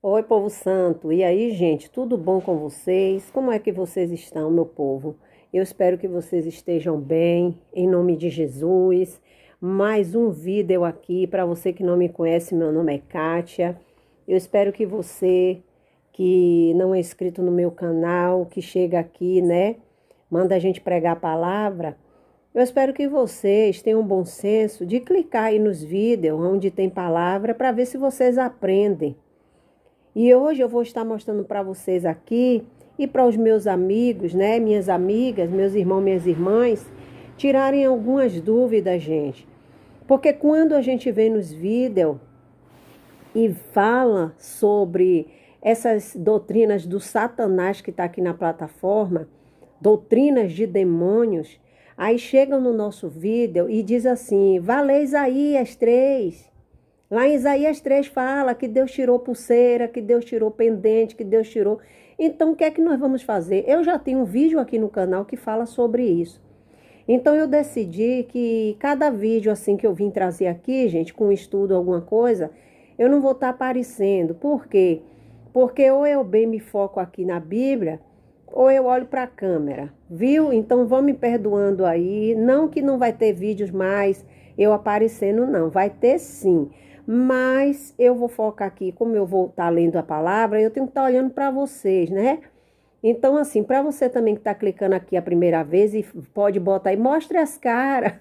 Oi, povo santo. E aí, gente, tudo bom com vocês? Como é que vocês estão, meu povo? Eu espero que vocês estejam bem, em nome de Jesus. Mais um vídeo aqui. Para você que não me conhece, meu nome é Kátia. Eu espero que você que não é inscrito no meu canal, que chega aqui, né, manda a gente pregar a palavra. Eu espero que vocês tenham um bom senso de clicar aí nos vídeos onde tem palavra para ver se vocês aprendem. E hoje eu vou estar mostrando para vocês aqui e para os meus amigos, né, minhas amigas, meus irmãos, minhas irmãs, tirarem algumas dúvidas, gente. Porque quando a gente vê nos vídeos e fala sobre essas doutrinas do Satanás que está aqui na plataforma, doutrinas de demônios, aí chegam no nosso vídeo e diz assim, vá ler Isaías 3. Lá em Isaías 3 fala que Deus tirou pulseira, que Deus tirou pendente, que Deus tirou. Então, o que é que nós vamos fazer? Eu já tenho um vídeo aqui no canal que fala sobre isso. Então, eu decidi que cada vídeo assim que eu vim trazer aqui, gente, com estudo, alguma coisa, eu não vou estar aparecendo. Por quê? Porque ou eu bem me foco aqui na Bíblia, ou eu olho para a câmera, viu? Então, vão me perdoando aí. Não que não vai ter vídeos mais eu aparecendo, não. Vai ter sim. Mas eu vou focar aqui, como eu vou estar lendo a palavra, eu tenho que estar olhando para vocês, né? Então, assim, para você também que está clicando aqui a primeira vez e pode botar aí, mostre as caras.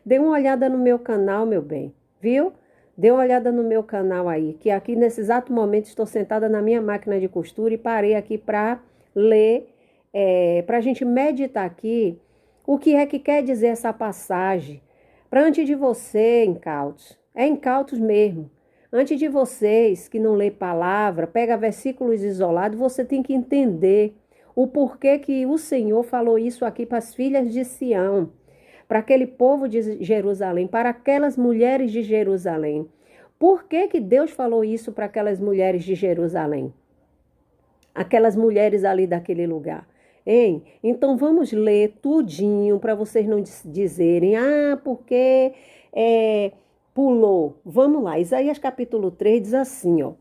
Dê uma olhada no meu canal, meu bem, viu? Dê uma olhada no meu canal aí, que aqui nesse exato momento estou sentada na minha máquina de costura e parei aqui para ler, para a gente meditar aqui o que é que quer dizer essa passagem. Para antes de você, incautos, é incautos mesmo. Antes de vocês que não lê palavra, pega versículos isolados, você tem que entender o porquê que o Senhor falou isso aqui para as filhas de Sião, para aquele povo de Jerusalém, para aquelas mulheres de Jerusalém. Por que que Deus falou isso para aquelas mulheres de Jerusalém? Aquelas mulheres ali daquele lugar. Hein? Então vamos ler tudinho para vocês não dizerem, porque pulou. Vamos lá, Isaías capítulo 3 diz assim, ó.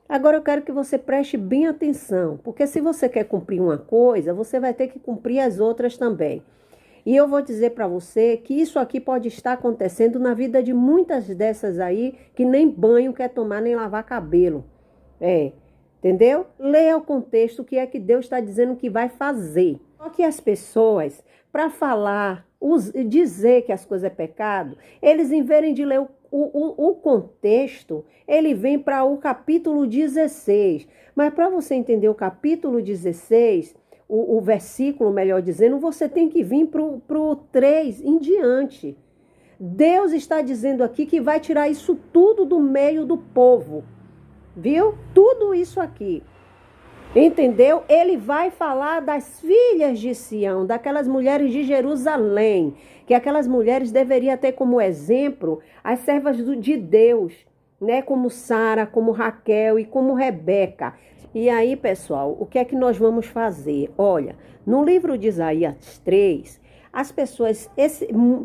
Agora eu quero que você preste bem atenção, porque se você quer cumprir uma coisa, você vai ter que cumprir as outras também. E eu vou dizer para você que isso aqui pode estar acontecendo na vida de muitas dessas aí que nem banho quer tomar, nem lavar cabelo. Entendeu? Leia o contexto, o que é que Deus está dizendo que vai fazer. Só que as pessoas, para falar, dizer que as coisas é pecado, eles em vez de ler o contexto, ele vem para o capítulo 16. Mas para você entender o capítulo 16, o versículo, melhor dizendo, você tem que vir para o 3 em diante. Deus está dizendo aqui que vai tirar isso tudo do meio do povo. Viu? Tudo isso aqui. Entendeu? Ele vai falar das filhas de Sião, daquelas mulheres de Jerusalém, que aquelas mulheres deveriam ter como exemplo as servas de Deus, né? Como Sara, como Raquel e como Rebeca. E aí, pessoal, o que é que nós vamos fazer? Olha, no livro de Isaías 3, as pessoas,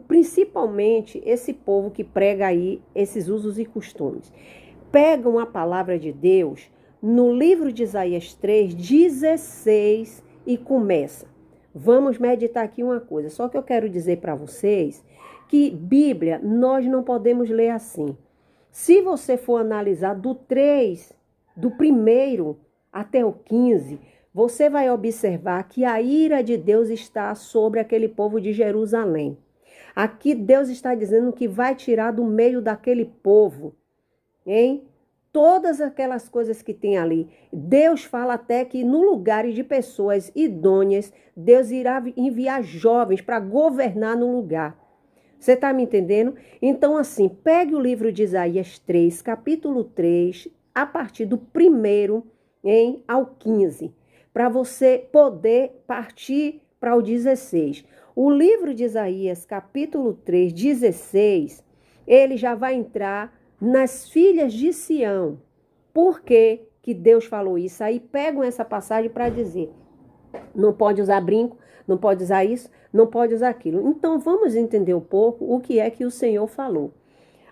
principalmente esse povo que prega aí esses usos e costumes, pegam a palavra de Deus no livro de Isaías 3:16 e começa. Vamos meditar aqui uma coisa. Só que eu quero dizer para vocês que Bíblia nós não podemos ler assim. Se você for analisar do 3, do primeiro até o 15, você vai observar que a ira de Deus está sobre aquele povo de Jerusalém. Aqui Deus está dizendo que vai tirar do meio daquele povo, hein? Todas aquelas coisas que tem ali. Deus fala até que no lugar de pessoas idôneas, Deus irá enviar jovens para governar no lugar. Você está me entendendo? Então, assim, pegue o livro de Isaías 3, capítulo 3, a partir do 1º ao 15, para você poder partir para o 16. O livro de Isaías, capítulo 3, 16, ele já vai entrar nas filhas de Sião. Por que que Deus falou isso? Aí pegam essa passagem para dizer, não pode usar brinco, não pode usar isso, não pode usar aquilo. Então vamos entender um pouco o que é que o Senhor falou.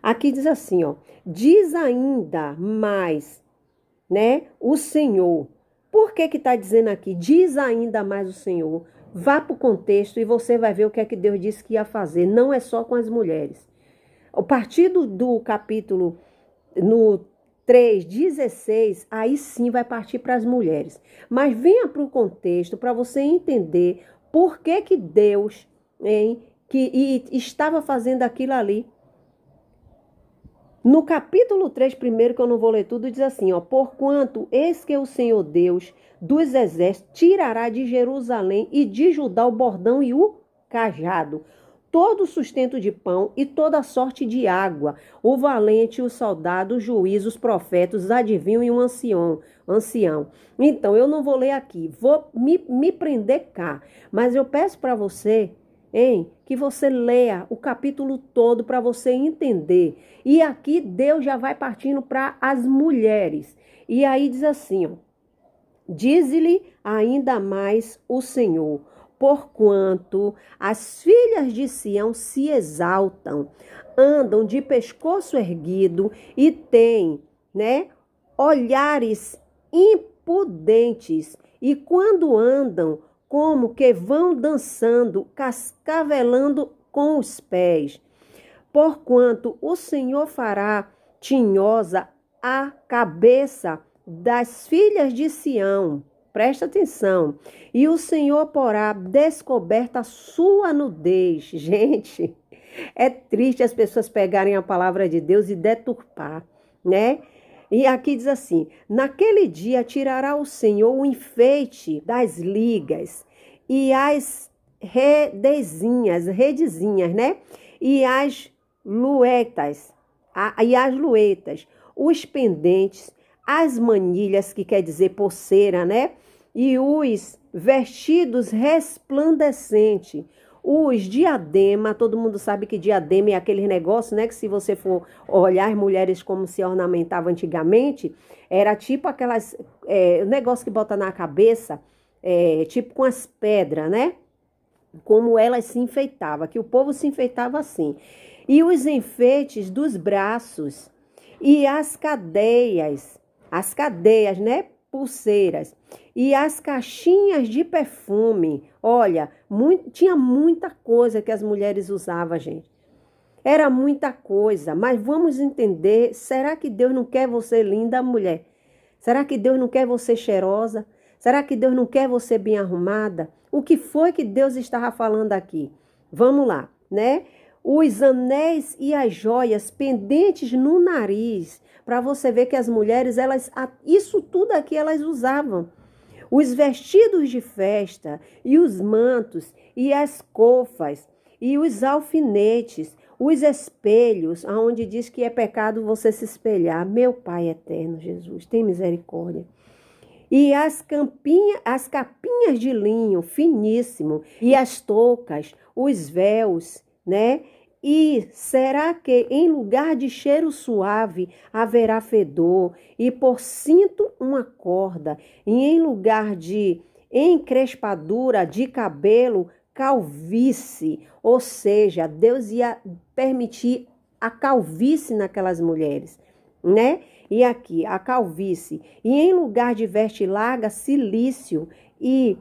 Aqui diz assim, ó, diz ainda mais, né, o Senhor. Por que está dizendo aqui? Diz ainda mais o Senhor. Vá para o contexto e você vai ver o que é que Deus disse que ia fazer. Não é só com as mulheres. A partir do capítulo no 3:16, aí sim vai partir para as mulheres. Mas venha para o contexto para você entender por que Deus estava fazendo aquilo ali. No capítulo 3, primeiro, que eu não vou ler tudo, diz assim, ó: porquanto eis que o Senhor Deus dos exércitos tirará de Jerusalém e de Judá o bordão e o cajado, todo o sustento de pão e toda a sorte de água, o valente, o soldado, o juiz, os profetas, os adivinhos e um ancião. Então, eu não vou ler aqui, vou me prender cá, mas eu peço para você, que você leia o capítulo todo para você entender. E aqui Deus já vai partindo para as mulheres. E aí diz assim, ó: diz-lhe ainda mais o Senhor: porquanto as filhas de Sião se exaltam, andam de pescoço erguido e têm, olhares impudentes, e quando andam, como que vão dançando, cascavelando com os pés. Porquanto o Senhor fará tinhosa a cabeça das filhas de Sião. Presta atenção. E o Senhor porá descoberta a sua nudez. Gente, é triste as pessoas pegarem a palavra de Deus e deturpar, né? E aqui diz assim: naquele dia tirará o Senhor o enfeite das ligas e as redezinhas, né? E as luetas, os pendentes, as manilhas, que quer dizer pulseira, né? E os vestidos resplandecentes, os diadema. Todo mundo sabe que diadema é aquele negócio, né? Que se você for olhar as mulheres como se ornamentavam antigamente, era tipo aquelas, o negócio que bota na cabeça, tipo com as pedras, né? Como elas se enfeitavam, que o povo se enfeitava assim. E os enfeites dos braços e as cadeias, né? Pulseiras e as caixinhas de perfume. Olha, tinha muita coisa que as mulheres usavam, gente. Era muita coisa, mas vamos entender, será que Deus não quer você linda, mulher? Será que Deus não quer você cheirosa? Será que Deus não quer você bem arrumada? O que foi que Deus estava falando aqui? Vamos lá, né? Os anéis e as joias pendentes no nariz, para você ver que as mulheres, isso tudo aqui elas usavam. Os vestidos de festa e os mantos e as cofas e os alfinetes, os espelhos, aonde diz que é pecado você se espelhar. Meu Pai eterno, Jesus, tem misericórdia. E as capinhas de linho finíssimo e as toucas, os véus, né? E será que em lugar de cheiro suave haverá fedor, e por cinto uma corda, e em lugar de encrespadura de cabelo, calvície? Ou seja, Deus ia permitir a calvície naquelas mulheres, né? E aqui, a calvície. E em lugar de veste larga, cilício, e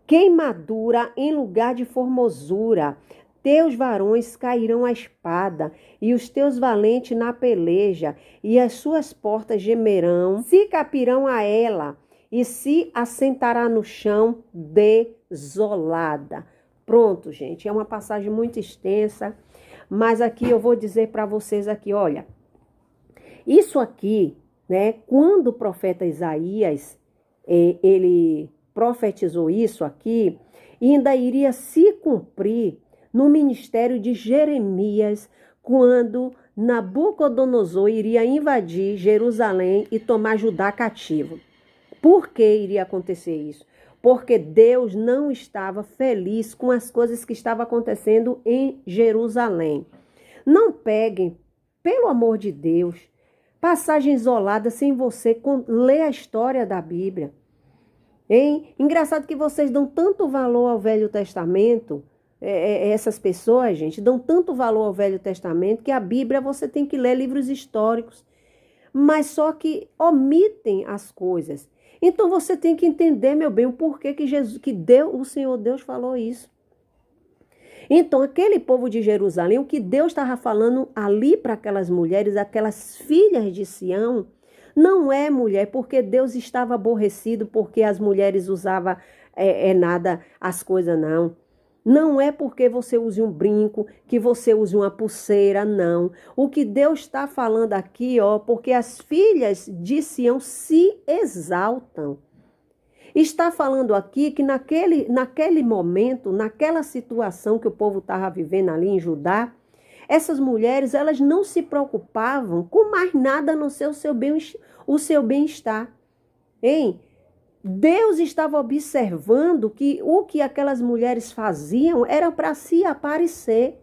queimadura em lugar de formosura. Teus varões cairão à espada, e os teus valentes na peleja, e as suas portas gemerão, se capirão a ela, e se assentará no chão desolada. Pronto, gente, é uma passagem muito extensa, mas aqui eu vou dizer para vocês aqui, olha, isso aqui, né, quando o profeta Isaías, ele profetizou isso aqui, ainda iria se cumprir no ministério de Jeremias, quando Nabucodonosor iria invadir Jerusalém e tomar Judá cativo. Por que iria acontecer isso? Porque Deus não estava feliz com as coisas que estavam acontecendo em Jerusalém. Não peguem, pelo amor de Deus, passagem isolada sem você ler a história da Bíblia. Engraçado que vocês dão tanto valor ao Velho Testamento. Essas pessoas, gente, dão tanto valor ao Velho Testamento que a Bíblia você tem que ler livros históricos. mas só que omitem as coisas. Então você tem que entender, meu bem, o porquê o Senhor Deus falou isso. Então, aquele povo de Jerusalém, o que Deus estava falando ali para aquelas mulheres, aquelas filhas de Sião, não é mulher, porque Deus estava aborrecido, porque as mulheres usavam nada, as coisas não. Não é porque você use um brinco, que você use uma pulseira, não. O que Deus está falando aqui, porque as filhas de Sião se exaltam. Está falando aqui que naquele momento, naquela situação que o povo estava vivendo ali em Judá, essas mulheres, elas não se preocupavam com mais nada a não ser o seu bem-estar. Hein? Deus estava observando que o que aquelas mulheres faziam era para se aparecer.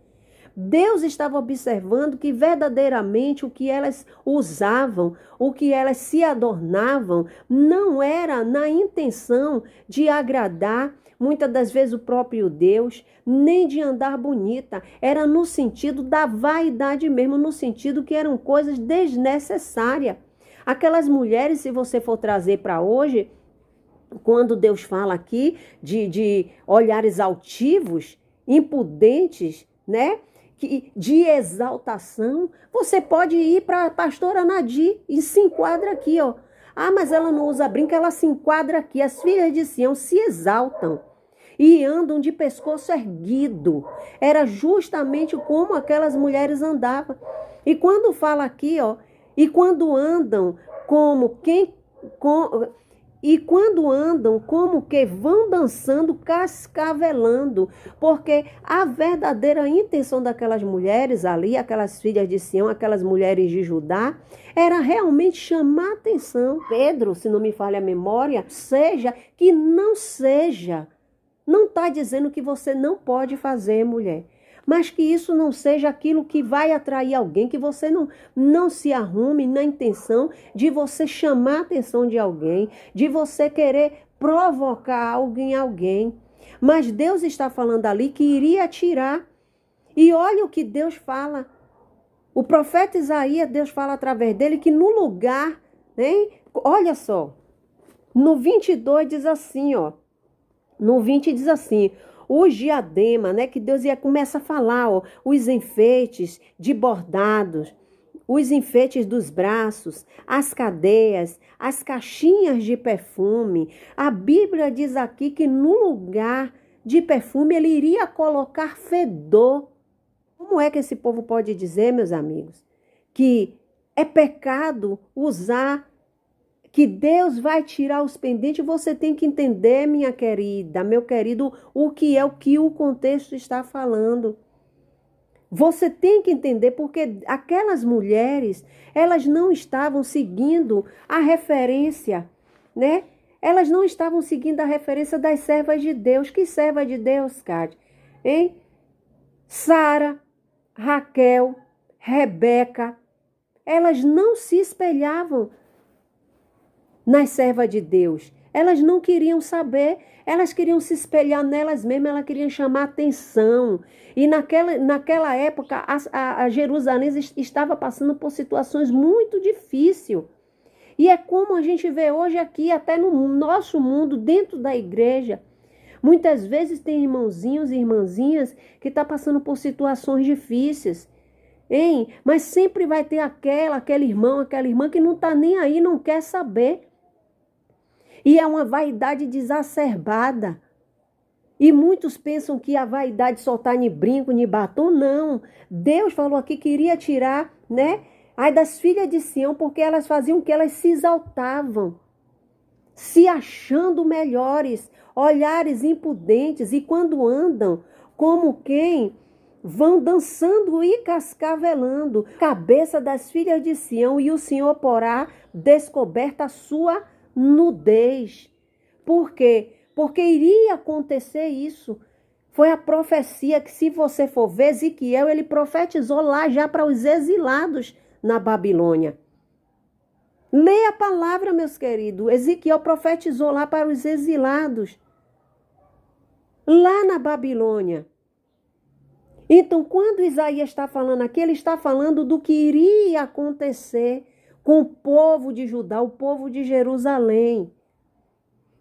Deus estava observando que verdadeiramente o que elas usavam, o que elas se adornavam, não era na intenção de agradar, muitas das vezes, o próprio Deus, nem de andar bonita. Era no sentido da vaidade mesmo, no sentido que eram coisas desnecessárias. Aquelas mulheres, se você for trazer para hoje, quando Deus fala aqui de olhares altivos, impudentes, né? De exaltação, você pode ir para a pastora Nadir e se enquadra aqui, ó. Ah, mas ela não usa brinco, ela se enquadra aqui. As filhas de Sião se exaltam e andam de pescoço erguido. Era justamente como aquelas mulheres andavam. E quando fala aqui, ó, e quando andam como que vão dançando, cascavelando, porque a verdadeira intenção daquelas mulheres ali, aquelas filhas de Sião, aquelas mulheres de Judá, era realmente chamar atenção. Pedro, se não me falha a memória, não está dizendo que você não pode fazer, mulher. Mas que isso não seja aquilo que vai atrair alguém, que você não se arrume na intenção de você chamar a atenção de alguém, de você querer provocar algo em alguém. Mas Deus está falando ali que iria tirar. E olha o que Deus fala. O profeta Isaías, Deus fala através dele que no lugar, né? Olha só, no 22 diz assim, ó. No 20 diz assim: o diadema, né, que Deus ia começar a falar, ó, os enfeites de bordados, os enfeites dos braços, as cadeias, as caixinhas de perfume. A Bíblia diz aqui que no lugar de perfume ele iria colocar fedor. Como é que esse povo pode dizer, meus amigos, que é pecado usar, que Deus vai tirar os pendentes? Você tem que entender, minha querida, meu querido, o que o contexto está falando. Você tem que entender, porque aquelas mulheres, elas não estavam seguindo a referência, né? Elas não estavam seguindo a referência das servas de Deus. Que serva de Deus, Cátia? Hein? Sara, Raquel, Rebeca, elas não se espelhavam nas servas de Deus. Elas não queriam saber, elas queriam se espelhar nelas mesmas, elas queriam chamar atenção. E naquela época, a Jerusalém estava passando por situações muito difíceis. E é como a gente vê hoje aqui, até no nosso mundo, dentro da igreja. Muitas vezes tem irmãozinhos e irmãzinhas que estão passando por situações difíceis. Hein? Mas sempre vai ter aquele irmão, aquela irmã que não está nem aí, não quer saber. E é uma vaidade desacerbada. E muitos pensam que a vaidade só está em brinco, em batom. Não. Deus falou aqui que iria tirar, né? Aí das filhas de Sião, porque elas faziam o que? Elas se exaltavam, se achando melhores, olhares impudentes, e quando andam, como quem vão dançando e cascavelando, cabeça das filhas de Sião, e o Senhor porá descoberta a sua nudez. Por quê? Porque iria acontecer isso. Foi a profecia que, se você for ver, Ezequiel, ele profetizou lá já para os exilados na Babilônia. Leia a palavra, meus queridos. Ezequiel profetizou lá para os exilados, lá na Babilônia. Então, quando Isaías está falando aqui, ele está falando do que iria acontecer com o povo de Judá, o povo de Jerusalém,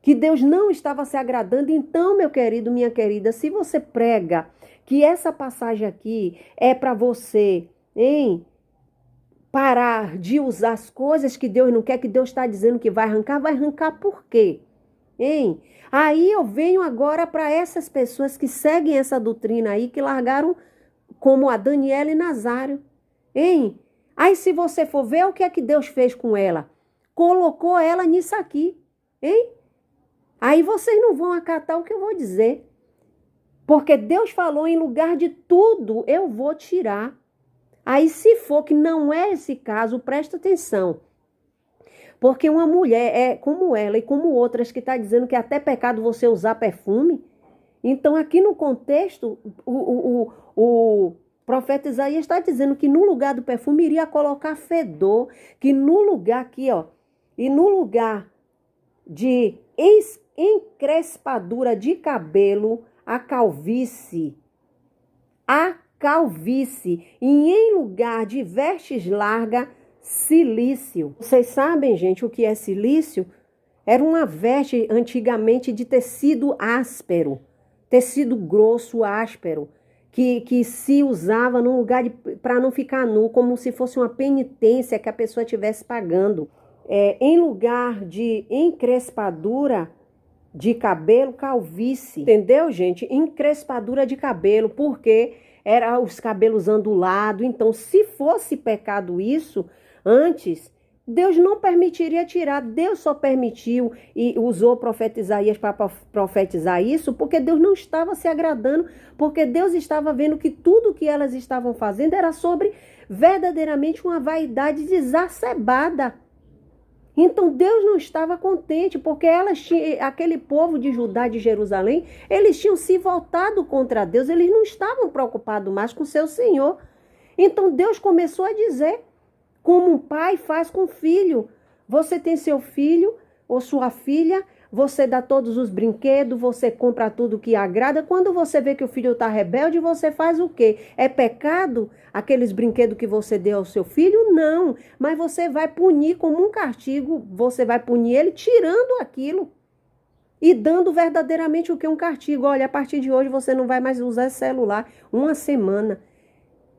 que Deus não estava se agradando. Então, meu querido, minha querida, se você prega que essa passagem aqui é para você, hein, parar de usar as coisas que Deus não quer, que Deus está dizendo que vai arrancar por quê? Hein? Aí eu venho agora para essas pessoas que seguem essa doutrina aí, que largaram como a Daniela e Nazário. Hein? Aí se você for ver o que é que Deus fez com ela, colocou ela nisso aqui. Hein? Aí vocês não vão acatar o que eu vou dizer. Porque Deus falou, em lugar de tudo, eu vou tirar. Aí se for que não é esse caso, presta atenção. Porque uma mulher é como ela e como outras que está dizendo que é até pecado você usar perfume. Então aqui no contexto, o profeta Isaías está dizendo que no lugar do perfume iria colocar fedor. Que no lugar aqui, ó, e no lugar de encrespadura de cabelo, a calvície, e em lugar de vestes largas, cilício. Vocês sabem, gente, o que é cilício? Era uma veste antigamente de tecido áspero, tecido grosso, áspero, que se usava no lugar para não ficar nu, como se fosse uma penitência que a pessoa estivesse pagando. Em lugar de encrespadura de cabelo, calvície. Entendeu, gente? Encrespadura de cabelo, porque era os cabelos ondulados. Então, se fosse pecado isso, antes, Deus não permitiria tirar. Deus só permitiu e usou o profeta Isaías para profetizar isso, porque Deus não estava se agradando, porque Deus estava vendo que tudo que elas estavam fazendo era sobre verdadeiramente uma vaidade exacerbada. Então Deus não estava contente, porque aquele povo de Judá, de Jerusalém, eles tinham se voltado contra Deus, eles não estavam preocupados mais com seu Senhor. Então Deus começou a dizer, como um pai faz com o filho: você tem seu filho ou sua filha, você dá todos os brinquedos, você compra tudo que agrada. Quando você vê que o filho está rebelde, você faz o quê? É pecado aqueles brinquedos que você deu ao seu filho? Não, mas você vai punir como um castigo, você vai punir ele tirando aquilo e dando verdadeiramente o que? Um castigo. Olha, a partir de hoje você não vai mais usar celular uma semana.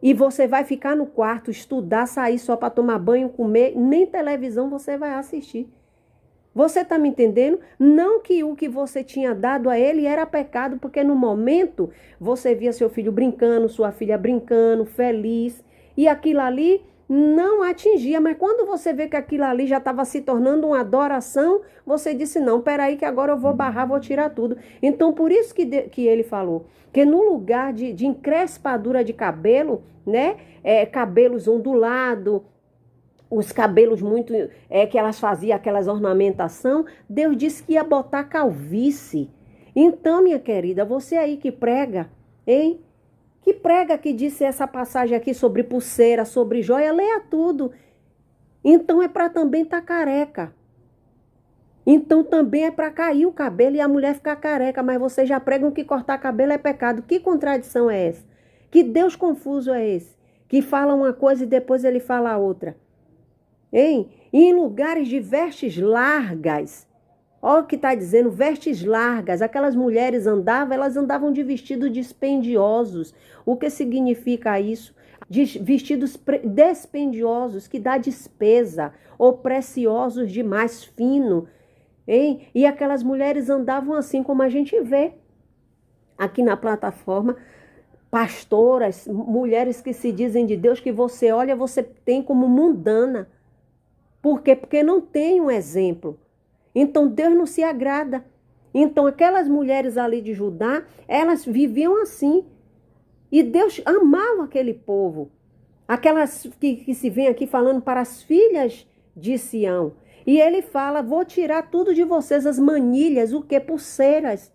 E você vai ficar no quarto, estudar, sair só para tomar banho, comer, nem televisão você vai assistir. Você está me entendendo? Não que o que você tinha dado a ele era pecado, porque no momento você via seu filho brincando, sua filha brincando, feliz, e aquilo ali não atingia. Mas quando você vê que aquilo ali já estava se tornando uma adoração, você disse: não, peraí que agora eu vou barrar, vou tirar tudo. Então por isso que ele falou que no lugar de encrespadura de cabelo, né, cabelos ondulados, os cabelos muito, que elas faziam aquelas ornamentação, Deus disse que ia botar calvície. Então, minha querida, você aí que prega, hein? Que prega, que disse essa passagem aqui sobre pulseira, sobre joia, leia tudo. Então é para também estar careca. Então também é para cair o cabelo e a mulher ficar careca, mas vocês já pregam que cortar cabelo é pecado. Que contradição é essa? Que Deus confuso é esse? Que fala uma coisa e depois ele fala a outra. Hein? E em lugares de vestes largas, olha o que está dizendo, vestes largas, aquelas mulheres elas andavam de vestidos dispendiosos. O que significa isso? De vestidos dispendiosos, que dá despesa, ou preciosos demais, fino. Hein? E aquelas mulheres andavam assim como a gente vê aqui na plataforma, pastoras, mulheres que se dizem de Deus, que você olha, você tem como mundana. Por quê? Porque não tem um exemplo. Então Deus não se agrada. Então aquelas mulheres ali de Judá, elas viviam assim. E Deus amava aquele povo. Aquelas que se vem aqui falando para as filhas de Sião. E ele fala: vou tirar tudo de vocês, as manilhas, o quê? Pulseiras.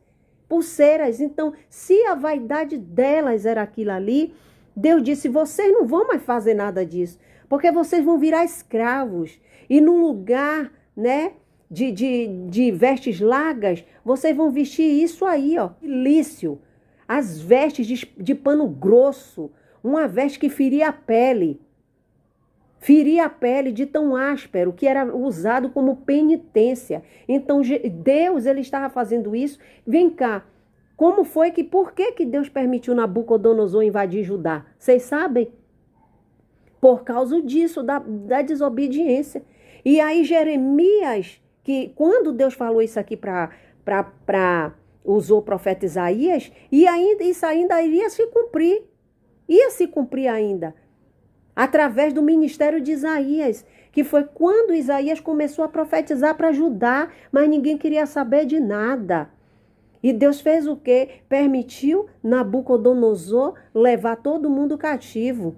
Pulseiras. Então, se a vaidade delas era aquilo ali, Deus disse: vocês não vão mais fazer nada disso. Porque vocês vão virar escravos. E no lugar, né, de vestes largas, vocês vão vestir isso aí, ó, lício. As vestes de pano grosso, uma veste que feria a pele. feria a pele de tão áspero que era usado como penitência. Então Deus, ele estava fazendo isso. Vem cá, por que Deus permitiu Nabucodonosor invadir Judá? Vocês sabem? Por causa disso, da desobediência. E aí Jeremias, que quando Deus falou isso aqui usou o profeta Isaías, e ainda isso ainda iria se cumprir. Ia se cumprir ainda. Através do ministério de Isaías, que foi quando Isaías começou a profetizar para Judá, mas ninguém queria saber de nada. E Deus fez o quê? Permitiu Nabucodonosor levar todo mundo cativo.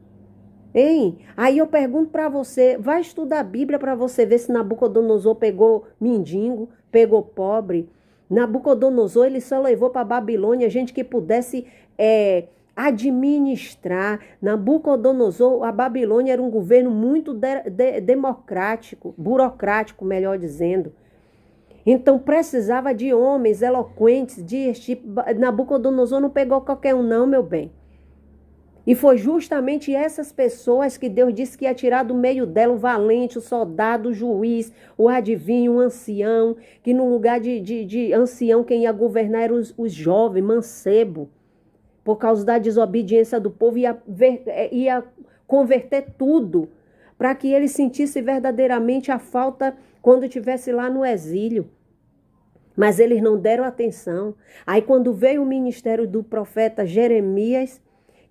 Hein? Aí eu pergunto para você, vai estudar a Bíblia para você ver se Nabucodonosor pegou mendigo, pegou pobre. Nabucodonosor, ele só levou para a Babilônia gente que pudesse administrar. Nabucodonosor, a Babilônia era um governo muito democrático, burocrático, melhor dizendo. Então precisava de homens eloquentes, Nabucodonosor não pegou qualquer um não, meu bem. E foi justamente essas pessoas que Deus disse que ia tirar do meio dela o valente, o soldado, o juiz, o adivinho, o ancião, que no lugar de ancião quem ia governar eram os jovens, mancebo. Por causa da desobediência do povo, ia converter tudo, para que ele sentisse verdadeiramente a falta quando estivesse lá no exílio. Mas eles não deram atenção. Aí quando veio o ministério do profeta Jeremias,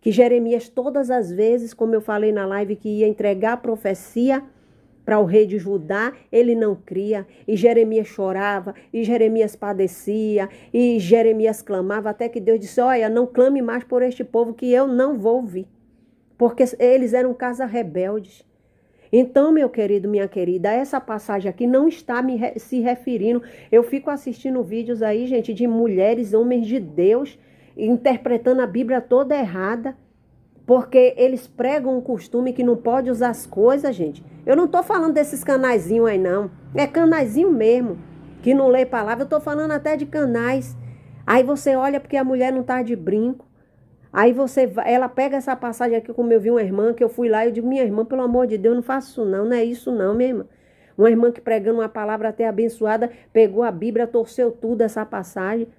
que Jeremias todas as vezes, como eu falei na live, que ia entregar a profecia para o rei de Judá, ele não cria. E Jeremias chorava, e Jeremias padecia, e Jeremias clamava, até que Deus disse, olha, não clame mais por este povo que eu não vou ouvir. Porque eles eram casa rebeldes. Então, meu querido, minha querida, essa passagem aqui não está se referindo. Eu fico assistindo vídeos aí, gente, de mulheres, homens de Deus, interpretando a Bíblia toda errada, porque eles pregam um costume que não pode usar as coisas, gente. Eu não estou falando desses canaizinhos aí, não. É canaizinho mesmo, que não lê palavra. Eu estou falando até de canais. Aí você olha porque a mulher não está de brinco. Aí ela pega essa passagem aqui, como eu vi uma irmã, que eu fui lá e eu digo, minha irmã, pelo amor de Deus, não faça isso não é isso não, minha irmã. Uma irmã que pregando uma palavra até abençoada, pegou a Bíblia, torceu tudo essa passagem.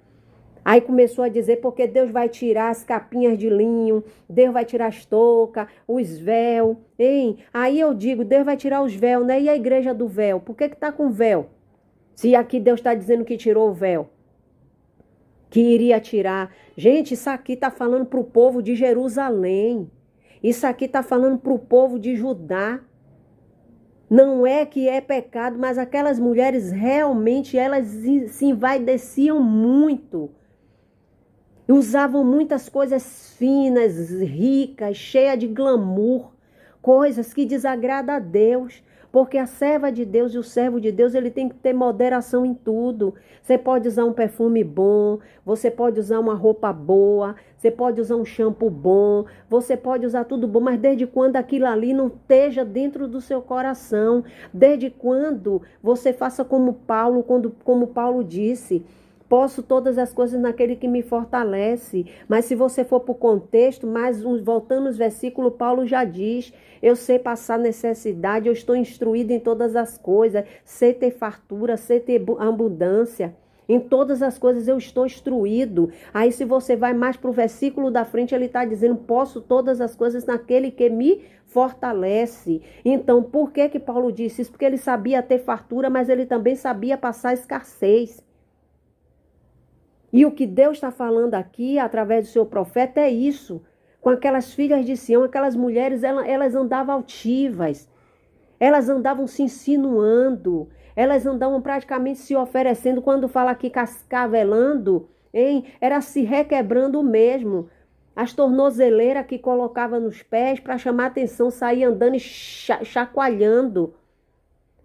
Aí começou a dizer, porque Deus vai tirar as capinhas de linho, Deus vai tirar as toucas, os véus, hein? Aí eu digo, Deus vai tirar os véus, né? E a igreja do véu? Por que tá com véu? Se aqui Deus está dizendo que tirou o véu, que iria tirar. Gente, isso aqui está falando para o povo de Jerusalém. Isso aqui está falando para o povo de Judá. Não é que é pecado, mas aquelas mulheres realmente, elas se envaideciam muito. Usavam muitas coisas finas, ricas, cheias de glamour, coisas que desagradam a Deus, porque a serva de Deus e o servo de Deus, ele tem que ter moderação em tudo. Você pode usar um perfume bom, você pode usar uma roupa boa, você pode usar um shampoo bom, você pode usar tudo bom, mas desde quando aquilo ali não esteja dentro do seu coração, desde quando você faça como Paulo, como Paulo disse, posso todas as coisas naquele que me fortalece. Mas se você for para o contexto, voltando aos versículos, Paulo já diz, eu sei passar necessidade, eu estou instruído em todas as coisas, sei ter fartura, sei ter abundância. Em todas as coisas eu estou instruído. Aí se você vai mais para o versículo da frente, ele está dizendo, posso todas as coisas naquele que me fortalece. Então, por que Paulo disse isso? Porque ele sabia ter fartura, mas ele também sabia passar escassez. E o que Deus está falando aqui, através do seu profeta, é isso. Com aquelas filhas de Sião, aquelas mulheres, elas andavam altivas. Elas andavam se insinuando. Elas andavam praticamente se oferecendo. Quando fala aqui cascavelando, hein? Era se requebrando mesmo. As tornozeleiras que colocava nos pés para chamar atenção, saía andando e chacoalhando.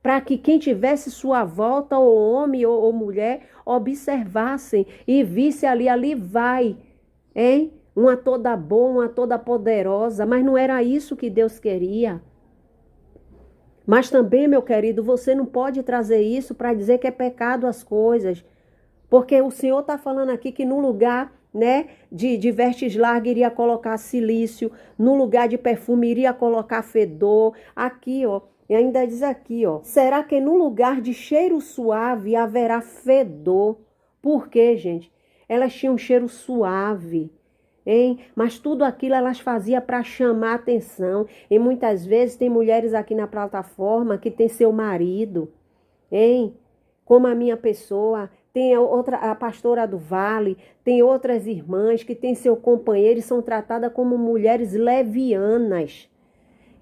Para que quem tivesse sua volta, ou homem ou mulher, observassem e visse ali vai, hein? Uma toda boa, uma toda poderosa, mas não era isso que Deus queria. Mas também, meu querido, você não pode trazer isso para dizer que é pecado as coisas, porque o Senhor está falando aqui que no lugar né, de vestes largas, iria colocar silício, no lugar de perfume, iria colocar fedor. Aqui, ó, e ainda diz aqui, ó, será que no lugar de cheiro suave haverá fedor? Por quê, gente? Elas tinham um cheiro suave, hein? Mas tudo aquilo elas faziam para chamar atenção. E muitas vezes tem mulheres aqui na plataforma que tem seu marido, hein? Como a minha pessoa, tem a pastora do Vale, tem outras irmãs que têm seu companheiro e são tratadas como mulheres levianas.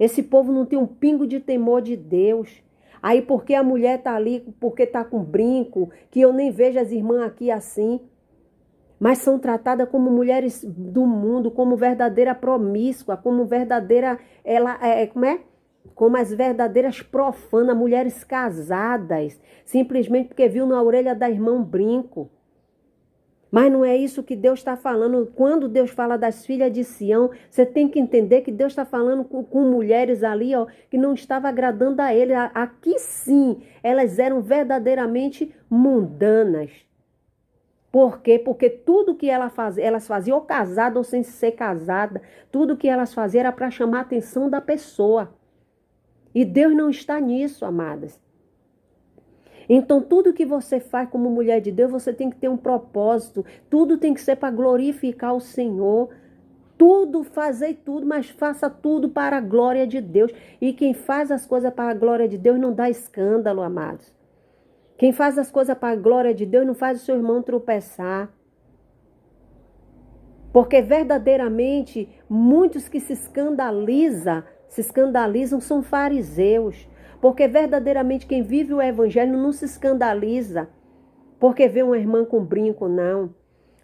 Esse povo não tem um pingo de temor de Deus. Aí porque a mulher tá ali, porque tá com brinco, que eu nem vejo as irmãs aqui assim, mas são tratadas como mulheres do mundo, como verdadeira promíscua, como verdadeira, como as verdadeiras profanas, mulheres casadas, simplesmente porque viu na orelha da irmã um brinco. Mas não é isso que Deus está falando. Quando Deus fala das filhas de Sião, você tem que entender que Deus está falando com mulheres ali, ó, que não estava agradando a Ele. Aqui sim, elas eram verdadeiramente mundanas. Por quê? Porque tudo que elas faziam, ou casada ou sem ser casada, tudo que elas faziam era para chamar a atenção da pessoa. E Deus não está nisso, amadas. Então, tudo que você faz como mulher de Deus, você tem que ter um propósito. Tudo tem que ser para glorificar o Senhor. Tudo, fazei tudo, mas faça tudo para a glória de Deus. E quem faz as coisas para a glória de Deus não dá escândalo, amados. Quem faz as coisas para a glória de Deus não faz o seu irmão tropeçar. Porque verdadeiramente, muitos que se escandalizam são fariseus. Porque verdadeiramente quem vive o evangelho não se escandaliza. Porque vê uma irmã com brinco, não.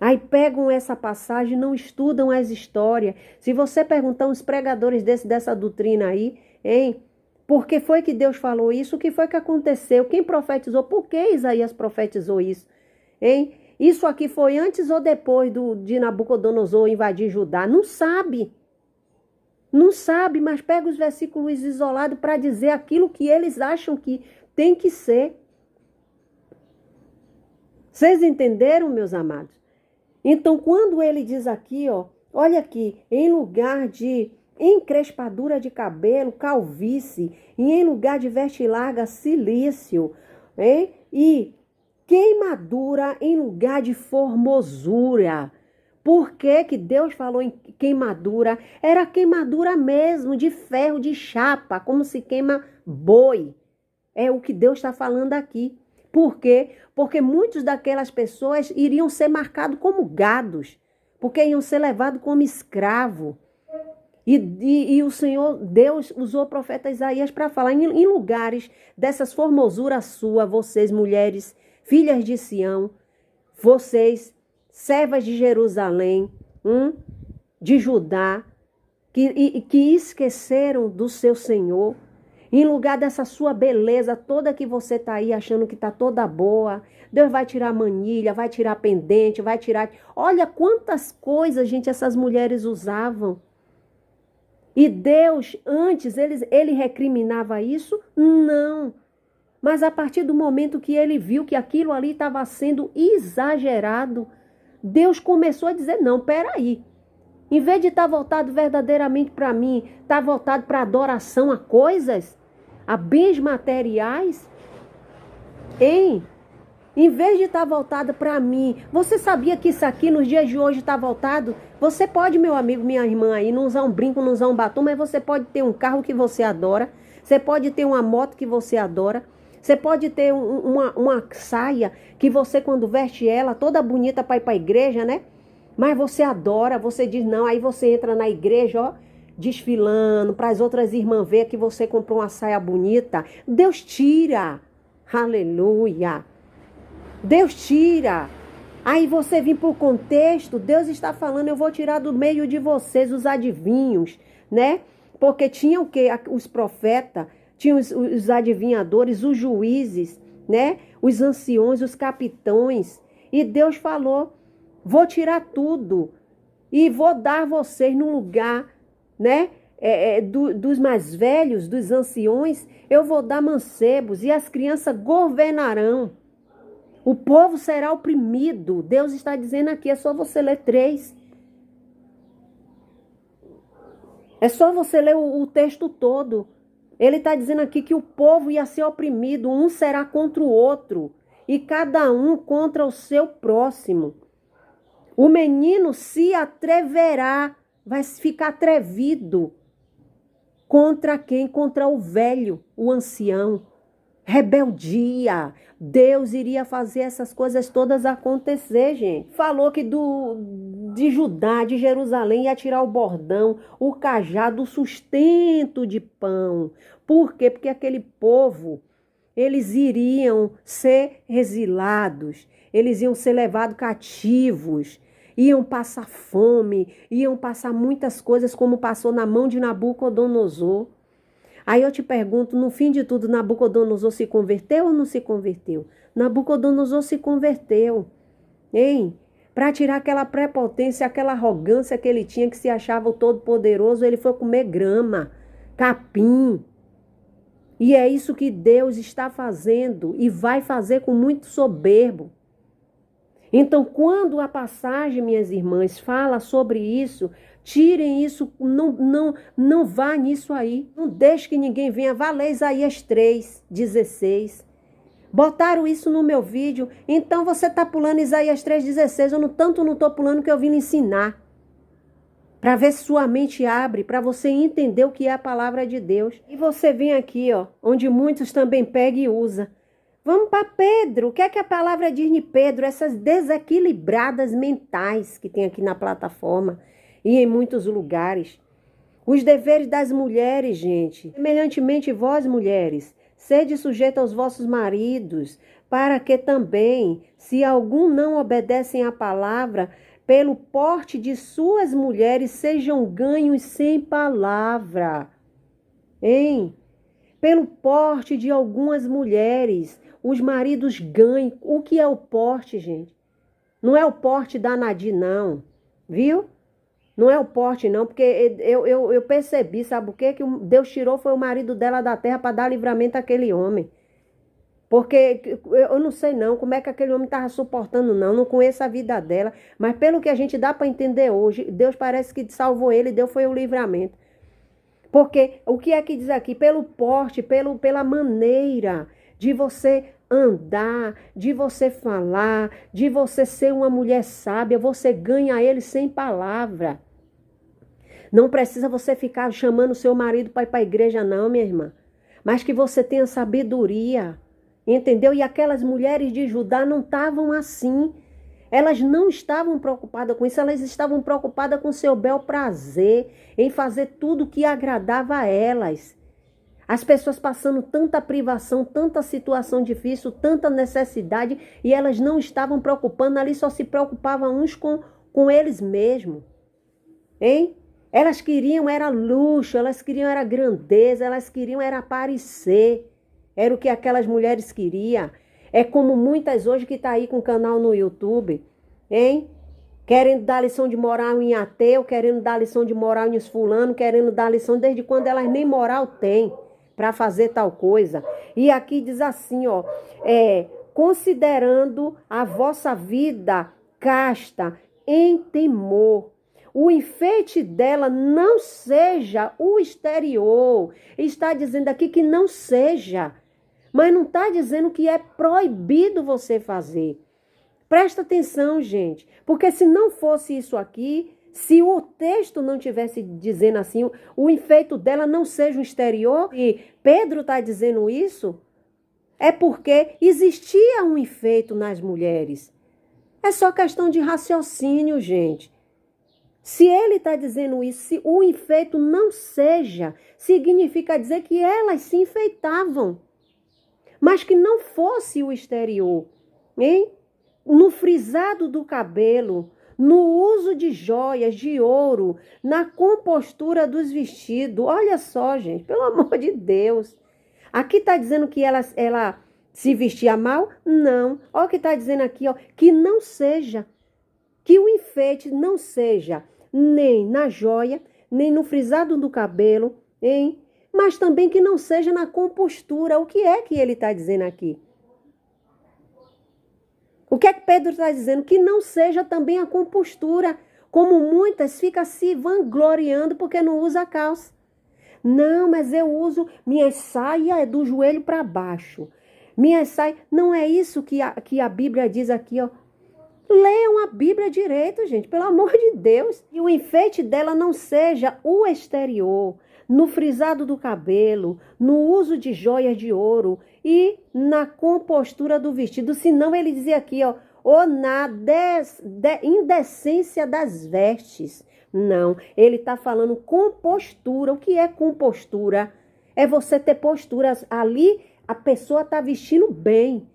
Aí pegam essa passagem e não estudam as histórias. Se você perguntar uns pregadores dessa doutrina aí, hein? Por que foi que Deus falou isso? O que foi que aconteceu? Quem profetizou? Por que Isaías profetizou isso? Hein? Isso aqui foi antes ou depois de Nabucodonosor invadir Judá? Não sabe. Não sabe, mas pega os versículos isolados para dizer aquilo que eles acham que tem que ser. Vocês entenderam, meus amados? Então, quando ele diz aqui, ó, olha aqui, em lugar de encrespadura de cabelo, calvície, e em lugar de veste larga, silício, hein? E queimadura em lugar de formosura. Por que que Deus falou em queimadura? Era queimadura mesmo, de ferro, de chapa, como se queima boi. É o que Deus está falando aqui. Por quê? Porque muitos daquelas pessoas iriam ser marcados como gados, porque iam ser levados como escravo. E o Senhor, Deus, usou o profeta Isaías para falar em lugares dessas formosuras suas, vocês mulheres, filhas de Sião, vocês, servas de Jerusalém, de Judá, que esqueceram do seu Senhor, em lugar dessa sua beleza toda que você está aí achando que está toda boa, Deus vai tirar manilha, vai tirar pendente, vai tirar... Olha quantas coisas, gente, essas mulheres usavam. E Deus, antes, ele recriminava isso? Não. Mas a partir do momento que ele viu que aquilo ali estava sendo exagerado, Deus começou a dizer, não, peraí. Em vez de estar voltado verdadeiramente para mim, está voltado para adoração a coisas, a bens materiais, hein? Em vez de estar voltado para mim, você sabia que isso aqui nos dias de hoje está voltado? Você pode, meu amigo, minha irmã aí, não usar um brinco, não usar um batom, mas você pode ter um carro que você adora, você pode ter uma moto que você adora, você pode ter uma saia que você, quando veste ela, toda bonita para ir para a igreja, né? Mas você adora, você diz não, aí você entra na igreja, ó, desfilando, para as outras irmãs ver que você comprou uma saia bonita. Deus tira, aleluia. Deus tira. Aí você vem para o contexto, Deus está falando, eu vou tirar do meio de vocês os adivinhos, né? Porque tinha o quê? Os profetas, tinha os adivinhadores, os juízes, né? Os anciões, os capitães. E Deus falou, vou tirar tudo e vou dar vocês no lugar, né? Dos mais velhos, dos anciões, eu vou dar mancebos e as crianças governarão. O povo será oprimido. Deus está dizendo aqui, é só você ler 3. É só você ler o texto todo. Ele está dizendo aqui que o povo ia ser oprimido, um será contra o outro, e cada um contra o seu próximo. O menino se atreverá, vai ficar atrevido. Contra quem? Contra o velho, o ancião. Rebeldia. Deus iria fazer essas coisas todas acontecer, gente. Falou que de Judá, de Jerusalém, ia tirar o bordão, o cajado, o sustento de pão. Por quê? Porque aquele povo, eles iriam ser exilados, eles iam ser levados cativos, iam passar fome, iam passar muitas coisas como passou na mão de Nabucodonosor. Aí eu te pergunto, no fim de tudo, Nabucodonosor se converteu ou não se converteu? Nabucodonosor se converteu, hein? Para tirar aquela prepotência, aquela arrogância que ele tinha, que se achava o todo-poderoso, ele foi comer grama, capim. E é isso que Deus está fazendo e vai fazer com muito soberbo. Então, quando a passagem, minhas irmãs, fala sobre isso, tirem isso, não vá nisso aí. Não deixe que ninguém venha. Vá ler Isaías 3:16. Botaram isso no meu vídeo. Então, você está pulando Isaías 3:16. Eu não estou pulando que eu vim lhe ensinar. Para ver se sua mente abre, para você entender o que é a palavra de Deus. E você vem aqui, ó, onde muitos também pegam e usam. Vamos para Pedro. O que é que a palavra diz de Pedro? Essas desequilibradas mentais que tem aqui na plataforma e em muitos lugares. Os deveres das mulheres, gente. Semelhantemente, vós, mulheres, sede sujeita aos vossos maridos, para que também, se algum não obedecem à palavra, pelo porte de suas mulheres, sejam ganhos sem palavra. Hein? Pelo porte de algumas mulheres, os maridos ganham. O que é o porte, gente? Não é o porte da Nadir, não. Viu? Não é o porte, não, porque eu percebi, sabe o quê? Que Deus tirou foi o marido dela da terra para dar livramento àquele homem. Porque eu não sei não como é que aquele homem estava suportando, não conheço a vida dela. Mas pelo que a gente dá para entender hoje, Deus parece que salvou ele, Deus foi o livramento. Porque o que é que diz aqui? Pelo porte, pela maneira de você andar, de você falar, de você ser uma mulher sábia, você ganha ele sem palavra. Não precisa você ficar chamando o seu marido para ir para a igreja, não, minha irmã. Mas que você tenha sabedoria, entendeu? E aquelas mulheres de Judá não estavam assim. Elas não estavam preocupadas com isso, elas estavam preocupadas com seu bel prazer, em fazer tudo que agradava a elas. As pessoas passando tanta privação, tanta situação difícil, tanta necessidade, e elas não estavam preocupando, ali só se preocupavam uns com eles mesmos. Hein? Elas queriam era luxo, elas queriam era grandeza, elas queriam era aparecer. Era o que aquelas mulheres queriam. É como muitas hoje que tá aí com canal no YouTube, hein? Querendo dar lição de moral em ateu, querendo dar lição de moral em fulano, querendo dar lição desde quando elas nem moral têm para fazer tal coisa. E aqui diz assim, ó, considerando a vossa vida casta em temor, o enfeite dela não seja o exterior. Está dizendo aqui que não seja. Mas não está dizendo que é proibido você fazer. Presta atenção, gente. Porque se não fosse isso aqui, se o texto não tivesse dizendo assim, o enfeite dela não seja o exterior, e Pedro está dizendo isso, é porque existia um enfeite nas mulheres. É só questão de raciocínio, gente. Se ele está dizendo isso, se o enfeite não seja, significa dizer que elas se enfeitavam. Mas que não fosse o exterior, hein? No frisado do cabelo, no uso de joias, de ouro, na compostura dos vestidos. Olha só, gente, pelo amor de Deus. Aqui está dizendo que ela se vestia mal? Não. Olha o que está dizendo aqui, ó, que não seja, que o enfeite não seja nem na joia, nem no frisado do cabelo, hein? Mas também que não seja na compostura. O que é que ele está dizendo aqui? O que é que Pedro está dizendo? Que não seja também a compostura, como muitas ficam se vangloriando porque não usa calça. Não, mas eu uso, minha saia é do joelho para baixo. Minha saia, não é isso que a Bíblia diz aqui, ó. Leiam a Bíblia direito, gente, pelo amor de Deus. E o enfeite dela não seja o exterior, no frisado do cabelo, no uso de joias de ouro e na compostura do vestido. Senão ele dizia aqui, ó, ou na indecência das vestes. Não, ele está falando compostura. O que é compostura? É você ter posturas. Ali a pessoa está vestindo bem,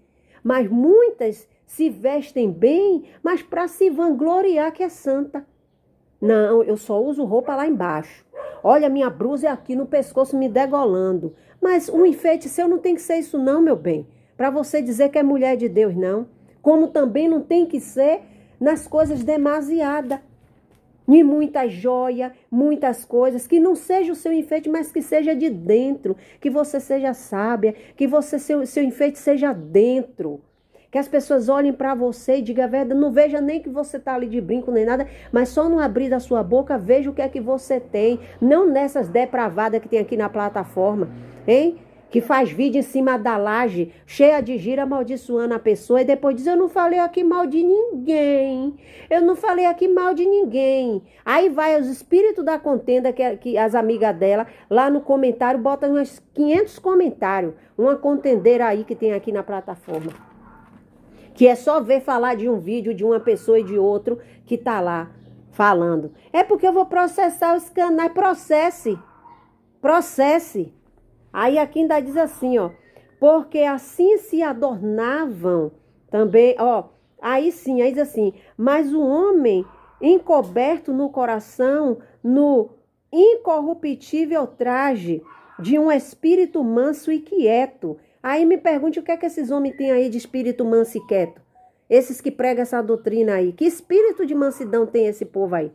mas muitas se vestem bem, mas para se vangloriar que é santa. Não, eu só uso roupa lá embaixo. Olha, minha blusa é aqui no pescoço me degolando. Mas o enfeite seu não tem que ser isso não, meu bem. Para você dizer que é mulher de Deus, não. Como também não tem que ser nas coisas demasiadas. E muita joia, muitas coisas, que não seja o seu enfeite, mas que seja de dentro. Que você seja sábia, que seu enfeite seja dentro. Que as pessoas olhem para você e digam a verdade, não veja nem que você está ali de brinco nem nada, mas só no abrir da sua boca, veja o que é que você tem. Não nessas depravadas que tem aqui na plataforma, hein? Que faz vídeo em cima da laje, cheia de gira, amaldiçoando a pessoa, e depois diz, eu não falei aqui mal de ninguém, eu não falei aqui mal de ninguém. Aí vai os espíritos da contenda, que as amigas dela, lá no comentário, botam uns 500 comentários, uma contendeira aí que tem aqui na plataforma. Que é só ver falar de um vídeo de uma pessoa e de outro que tá lá falando. É porque eu vou processar os canais. Processe. Aí aqui ainda diz assim, ó. Porque assim se adornavam também, ó. Aí sim, aí diz assim. Mas o homem encoberto no coração, no incorruptível traje de um espírito manso e quieto. Aí me pergunte o que é que esses homens têm aí de espírito manso e quieto. Esses que pregam essa doutrina aí. Que espírito de mansidão tem esse povo aí?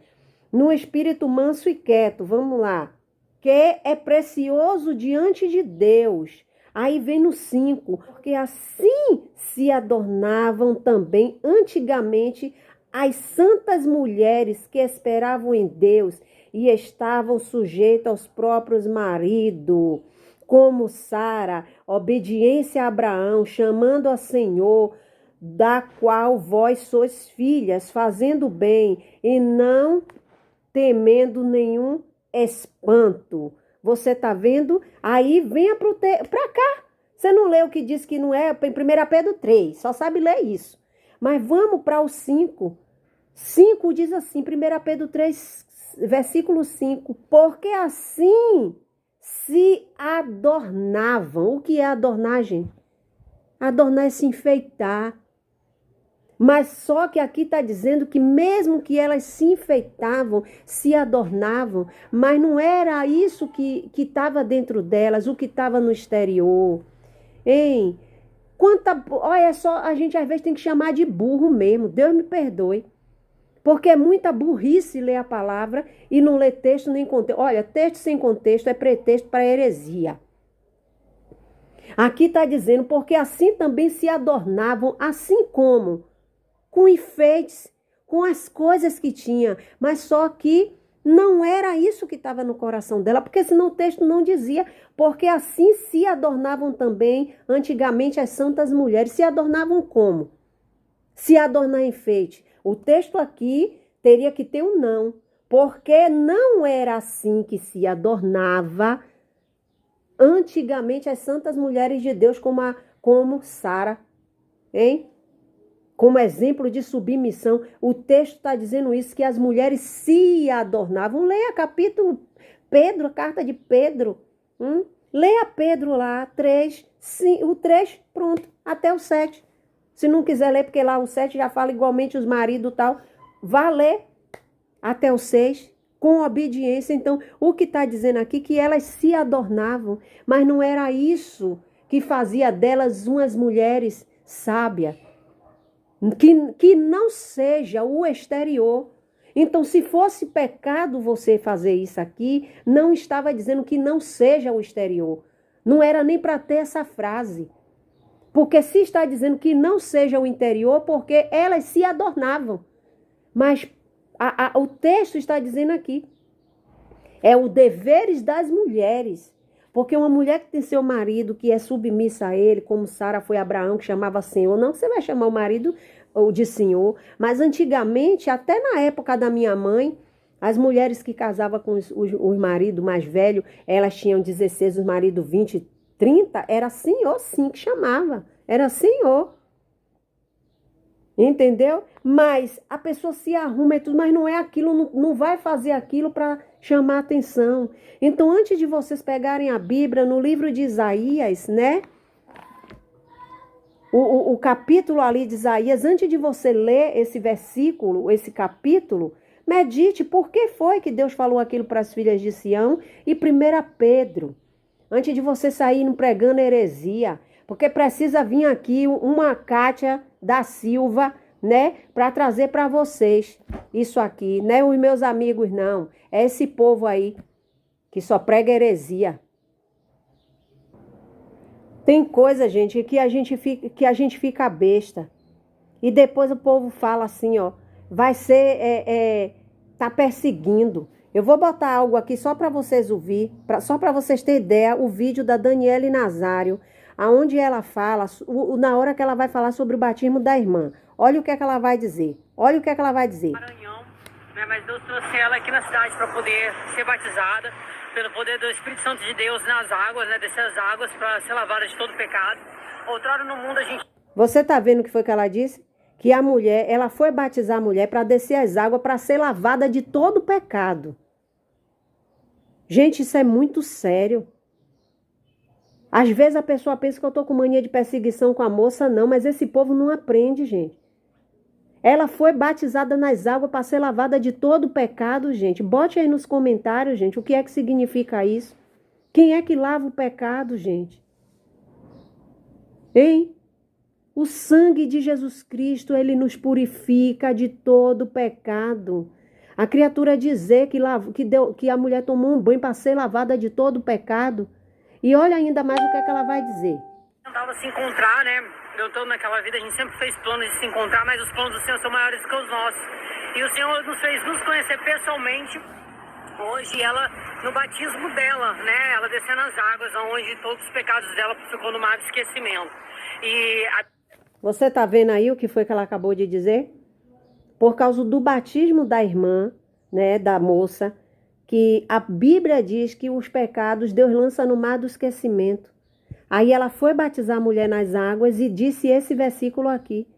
No espírito manso e quieto, vamos lá. Que é precioso diante de Deus. Aí vem no 5. Porque assim se adornavam também antigamente as santas mulheres que esperavam em Deus e estavam sujeitas aos próprios maridos. Como Sara, obediência a Abraão, chamando a Senhor, da qual vós sois filhas, fazendo bem e não temendo nenhum espanto. Você está vendo? Aí venha para cá. Você não lê o que diz que não é em 1 Pedro 3, só sabe ler isso. Mas vamos para o 5. 5 diz assim, 1 Pedro 3, versículo 5. Porque assim se adornavam. O que é adornar, gente? Adornar é se enfeitar. Mas só que aqui está dizendo que mesmo que elas se enfeitavam, se adornavam, mas não era isso que estava dentro delas, o que estava no exterior. Hein? Olha só, a gente às vezes tem que chamar de burro mesmo, Deus me perdoe. Porque é muita burrice ler a palavra e não ler texto nem contexto. Olha, texto sem contexto é pretexto para heresia. Aqui está dizendo, porque assim também se adornavam, assim como com enfeites, com as coisas que tinha. Mas só que não era isso que estava no coração dela, porque senão o texto não dizia. Porque assim se adornavam também antigamente as santas mulheres. Se adornavam como? Se adornar enfeite. O texto aqui teria que ter um não, porque não era assim que se adornava antigamente as santas mulheres de Deus, como Sara, hein? Como exemplo de submissão. O texto está dizendo isso, que as mulheres se adornavam. Leia capítulo Pedro, a carta de Pedro. Leia Pedro lá, 3, o 3, pronto, até o 7. Se não quiser ler, porque lá o 7 já fala igualmente os maridos e tal, vá ler até o 6, com obediência. Então, o que está dizendo aqui é que elas se adornavam, mas não era isso que fazia delas umas mulheres sábias. Que não seja o exterior. Então, se fosse pecado você fazer isso aqui, não estava dizendo que não seja o exterior. Não era nem para ter essa frase. Porque se está dizendo que não seja o interior, porque elas se adornavam. Mas o texto está dizendo aqui, é o deveres das mulheres. Porque uma mulher que tem seu marido, que é submissa a ele, como Sara foi a Abraão, que chamava Senhor, não que você vai chamar o marido ou de Senhor, mas antigamente, até na época da minha mãe, as mulheres que casavam com os maridos mais velhos, elas tinham 16, os maridos 20, 30, era Senhor sim que chamava, era Senhor. Entendeu? Mas a pessoa se arruma e tudo, mas não é aquilo, não vai fazer aquilo para chamar atenção. Então, antes de vocês pegarem a Bíblia, no livro de Isaías, né? O capítulo ali de Isaías, antes de você ler esse versículo, esse capítulo, medite por que foi que Deus falou aquilo para as filhas de Sião e 1 Pedro. Antes de você sair pregando heresia, porque precisa vir aqui uma Kátia da Silva, né, para trazer para vocês isso aqui, né, os meus amigos não, é esse povo aí que só prega heresia. Tem coisa, gente, que a gente fica besta e depois o povo fala assim, ó, vai ser, tá perseguindo. Eu vou botar algo aqui só para vocês ouvir, só para vocês terem ideia, o vídeo da Daniele Nazário, aonde ela fala, na hora que ela vai falar sobre o batismo da irmã. Olha o que é que ela vai dizer. Olha o que é que ela vai dizer. Maranhão, né, mas Deus trouxe ela aqui na cidade para poder ser batizada pelo poder do Espírito Santo de Deus nas águas, né, descer as águas para ser lavada de todo pecado. Outrora no mundo a gente... Você tá vendo o que foi que ela disse? Que a mulher, ela foi batizar a mulher para descer as águas para ser lavada de todo pecado. Gente, isso é muito sério. Às vezes a pessoa pensa que eu tô com mania de perseguição com a moça, não, mas esse povo não aprende, gente. Ela foi batizada nas águas para ser lavada de todo pecado, gente. Bote aí nos comentários, gente, o que é que significa isso. Quem é que lava o pecado, gente? Hein? O sangue de Jesus Cristo, ele nos purifica de todo pecado. A criatura dizer que a mulher tomou um banho para ser lavada de todo pecado. E olha ainda mais o que é que ela vai dizer. Tentava se encontrar, né? Eu tô naquela vida, a gente sempre fez planos de se encontrar, mas os planos do Senhor são maiores que os nossos. E o Senhor nos fez nos conhecer pessoalmente. Hoje ela, no batismo dela, né? Ela descendo as águas, onde todos os pecados dela ficou no mar de esquecimento. Você tá vendo aí o que foi que ela acabou de dizer? Por causa do batismo da irmã, né? Da moça, que a Bíblia diz que os pecados Deus lança no mar do esquecimento. Aí ela foi batizar a mulher nas águas e disse esse versículo aqui.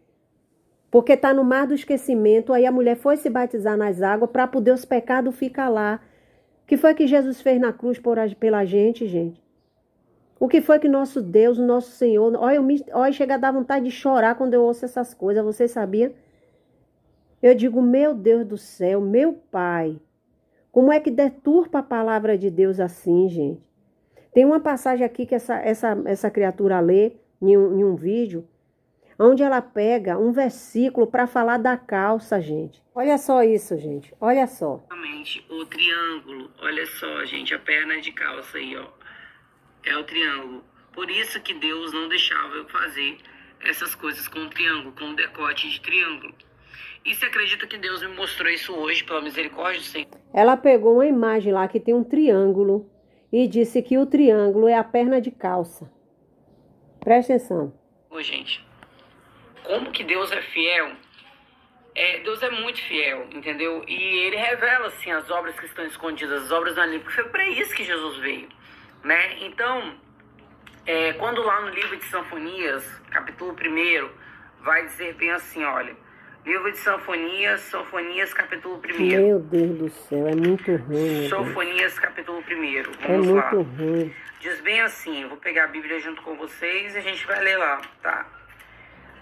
Porque está no mar do esquecimento, aí a mulher foi se batizar nas águas para poder os pecados ficar lá. O que foi que Jesus fez na cruz pela gente, gente? O que foi que nosso Deus, o nosso Senhor... Olha, chega a dar vontade de chorar quando eu ouço essas coisas, vocês sabiam? Eu digo, meu Deus do céu, meu Pai... Como é que deturpa a palavra de Deus assim, gente? Tem uma passagem aqui que essa criatura lê em um vídeo, onde ela pega um versículo para falar da calça, gente. Olha só isso, gente. Olha só. O triângulo. Olha só, gente, a perna de calça aí, ó. É o triângulo. Por isso que Deus não deixava eu fazer essas coisas com o triângulo, com o decote de triângulo. E você acredita que Deus me mostrou isso hoje, pela misericórdia do Senhor? Ela pegou uma imagem lá que tem um triângulo e disse que o triângulo é a perna de calça. Presta atenção. Ô, gente, como que Deus é fiel? Deus é muito fiel, entendeu? E Ele revela, assim, as obras que estão escondidas, as obras na Bíblia, porque foi para isso que Jesus veio, né? Então, quando lá no livro de Sinfonias, capítulo 1, vai dizer bem assim, olha... Livro de Sinfonias, capítulo 1. Meu Deus do céu, é muito ruim. Sinfonias, capítulo 1. Vamos lá. É muito ruim. Diz bem assim, eu vou pegar a Bíblia junto com vocês e a gente vai ler lá, tá?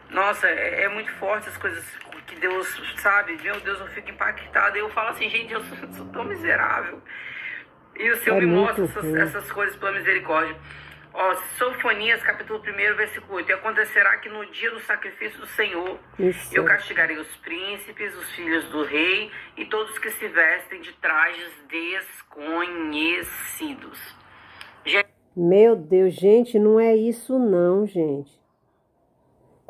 Nossa, é muito forte as coisas que Deus, sabe? Meu Deus, eu fico impactada. Eu falo assim, gente, eu sou tão miserável. E o Senhor me mostra essas coisas pela misericórdia. Ó, Sofonias, capítulo 1, versículo 8. E acontecerá que no dia do sacrifício do Senhor, eu castigarei os príncipes, os filhos do rei e todos que se vestem de trajes desconhecidos. Meu Deus, gente, não é isso não, gente.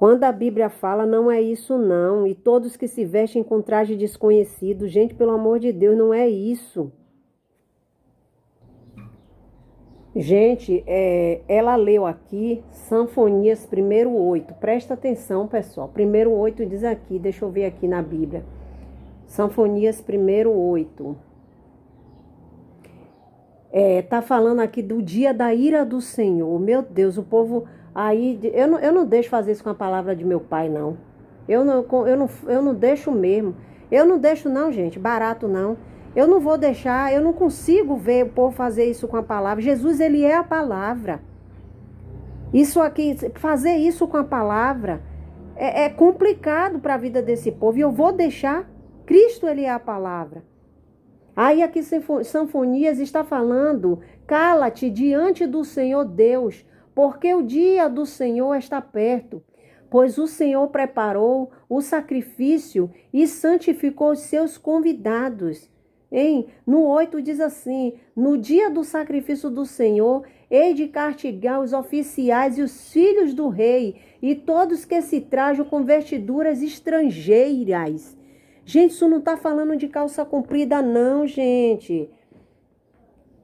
Quando a Bíblia fala, não é isso não. E todos que se vestem com traje desconhecido. Gente, pelo amor de Deus, não é isso. Gente, ela leu aqui Sinfonias 1:8. Presta atenção, pessoal. 1:8 diz aqui, deixa eu ver aqui na Bíblia. Sinfonias 1:8. Tá falando aqui do dia da ira do Senhor. Meu Deus, o povo aí... Eu não deixo fazer isso com a palavra de meu pai, não. Eu não deixo mesmo. Eu não deixo não, gente, barato não. Eu não vou deixar, eu não consigo ver o povo fazer isso com a palavra. Jesus, ele é a palavra. Isso aqui, fazer isso com a palavra é complicado para a vida desse povo. E eu vou deixar, Cristo, ele é a palavra. Aí aqui Sinfonias está falando, cala-te diante do Senhor Deus, porque o dia do Senhor está perto. Pois o Senhor preparou o sacrifício e santificou os seus convidados. No 8 diz assim, no dia do sacrifício do Senhor, hei de castigar os oficiais e os filhos do rei, e todos que se trajam com vestiduras estrangeiras. Gente, isso não está falando de calça comprida não, gente.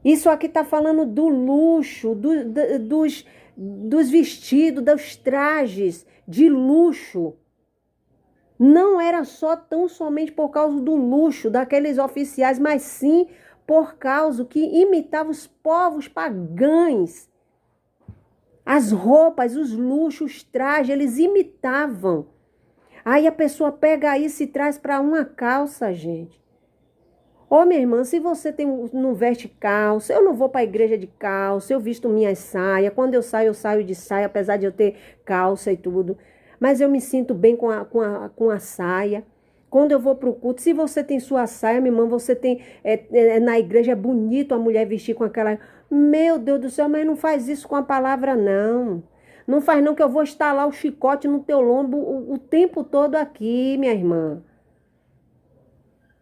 Isso aqui está falando do luxo, dos vestidos, dos trajes de luxo. Não era tão somente por causa do luxo daqueles oficiais, mas sim por causa que imitava os povos pagãos. As roupas, os luxos, os trajes, eles imitavam. Aí a pessoa pega isso e traz para uma calça, gente. Ô, minha irmã, se você não veste calça, eu não vou para a igreja de calça, eu visto minhas saias. Quando eu saio de saia, apesar de eu ter calça e tudo. Mas eu me sinto bem com a saia. Quando eu vou para o culto, se você tem sua saia, minha irmã, você tem... na igreja é bonito a mulher vestir com aquela... Meu Deus do céu, mas não faz isso com a palavra, não. Não faz não, que eu vou estalar o chicote no teu lombo o tempo todo aqui, minha irmã.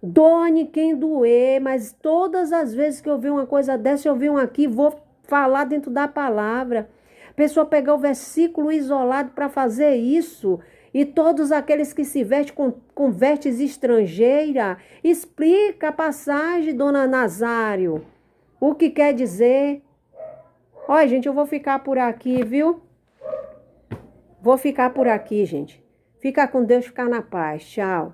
Doane quem doer, mas todas as vezes que eu vi uma coisa dessa, eu vi um aqui, vou falar dentro da palavra. A pessoa pegar o versículo isolado para fazer isso. E todos aqueles que se vestem com vestes estrangeiras, explica a passagem, dona Nazário. O que quer dizer? Olha, gente, eu vou ficar por aqui, viu? Vou ficar por aqui, gente. Fica com Deus, ficar na paz. Tchau.